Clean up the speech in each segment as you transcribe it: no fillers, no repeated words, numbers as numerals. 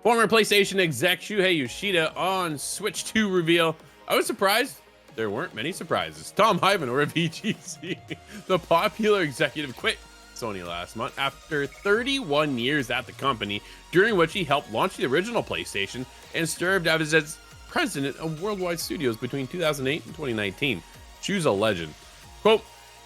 Former PlayStation exec Shuhei Yoshida on Switch 2 reveal. I was surprised there weren't many surprises. Tom Ivanhoe of VGC, the popular executive, quit Sony last month after 31 years at the company, during which he helped launch the original PlayStation and served as president of Worldwide Studios between 2008 and 2019. Choose a legend. Quote,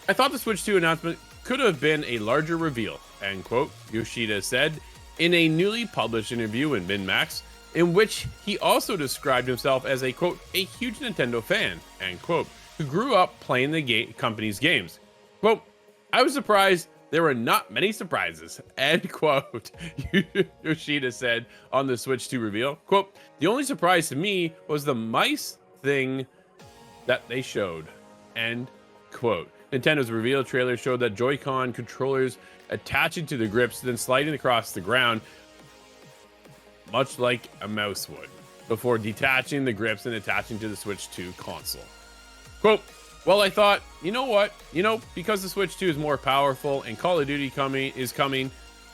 I thought the Switch 2 announcement could have been a larger reveal, end quote, Yoshida said in a newly published interview in MinMax, in which he also described himself as a, quote, a huge Nintendo fan, end quote, who grew up playing the company's games. Quote, I was surprised there were not many surprises, end quote, Yoshida said on the Switch 2 reveal. Quote, the only surprise to me was the mice thing that they showed, end quote. Nintendo's reveal trailer showed that Joy-Con controllers attaching to the grips, then sliding across the ground, much like a mouse would, before detaching the grips and attaching to the Switch 2 console. Quote, well, I thought, you know what? Because the Switch 2 is more powerful and Call of Duty is coming,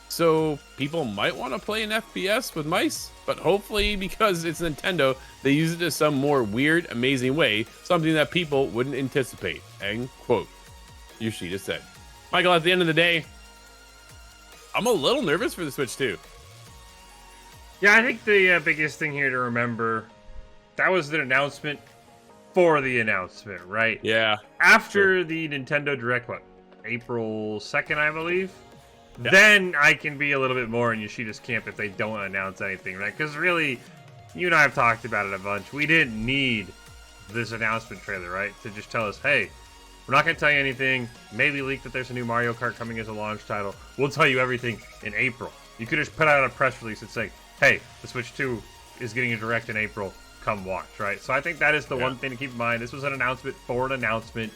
so people might want to play an FPS with mice, but hopefully because it's Nintendo, they use it in some more weird, amazing way, something that people wouldn't anticipate, end quote, Yoshida said. Michael, at the end of the day, I'm a little nervous for the Switch 2. Yeah, I think the biggest thing here to remember, that was the announcement for the announcement, right? Yeah. After the Nintendo Direct, what, April 2nd, I believe? Yeah. Then I can be a little bit more in Yoshida's camp if they don't announce anything, right? Because really, you and I have talked about it a bunch. We didn't need this announcement trailer, right? To just tell us, hey, we're not going to tell you anything. Maybe leak that there's a new Mario Kart coming as a launch title. We'll tell you everything in April. You could just put out a press release and say, hey, the Switch 2 is getting a Direct in April. Come watch, right? So I think that is the one thing to keep in mind. This was an announcement for an announcement.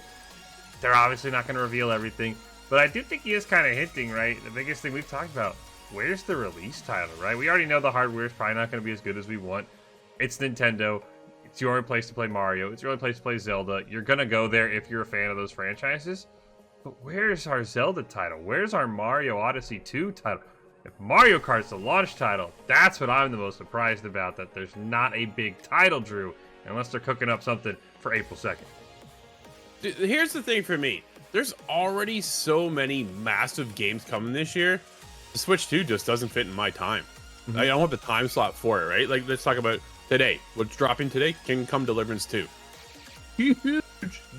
They're obviously not going to reveal everything. But I do think he is kind of hinting, right? The biggest thing we've talked about, where's the release title, right? We already know the hardware is probably not going to be as good as we want. It's Nintendo. It's your only place to play Mario. It's your only place to play Zelda. You're going to go there if you're a fan of those franchises. But where's our Zelda title? Where's our Mario Odyssey 2 title? If Mario Kart's the launch title, that's what I'm the most surprised about, that there's not a big title, Drew, unless they're cooking up something for April 2nd. Dude, here's the thing for me. There's already so many massive games coming this year. The Switch 2 just doesn't fit in my time. Mm-hmm. I don't have the time slot for it, right? Like, let's talk about today. What's dropping today? Kingdom Come Deliverance 2. Huge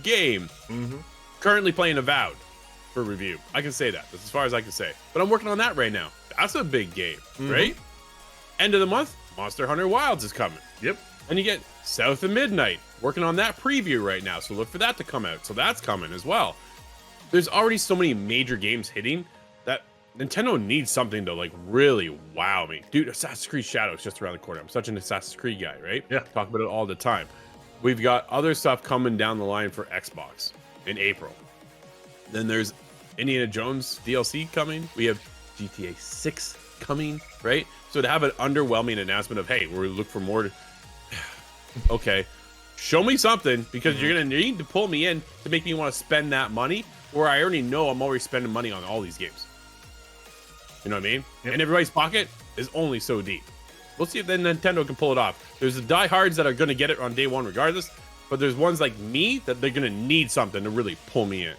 game. Mm-hmm. Currently playing Avowed for review. I can say that. That's as far as I can say. But I'm working on that right now. That's a big game, right? End of the month, Monster Hunter Wilds is coming. Yep. And you get South of Midnight. Working on that preview right now, so look for that to come out. So that's coming as well. There's already so many major games hitting that Nintendo needs something to like really wow me. Dude, Assassin's Creed Shadows just around the corner. I'm such an Assassin's Creed guy, right? Yeah. Talk about it all the time. We've got other stuff coming down the line for Xbox in April. Then there's Indiana Jones DLC coming. We have GTA 6 coming, right? So to have an underwhelming announcement of, hey, we're looking for more. Okay, show me something, because you're going to need to pull me in to make me want to spend that money, or I already know I'm already spending money on all these games. You know what I mean? Yep. And everybody's pocket is only so deep. We'll see if then Nintendo can pull it off. There's the diehards that are going to get it on day one regardless, but there's ones like me that they're going to need something to really pull me in.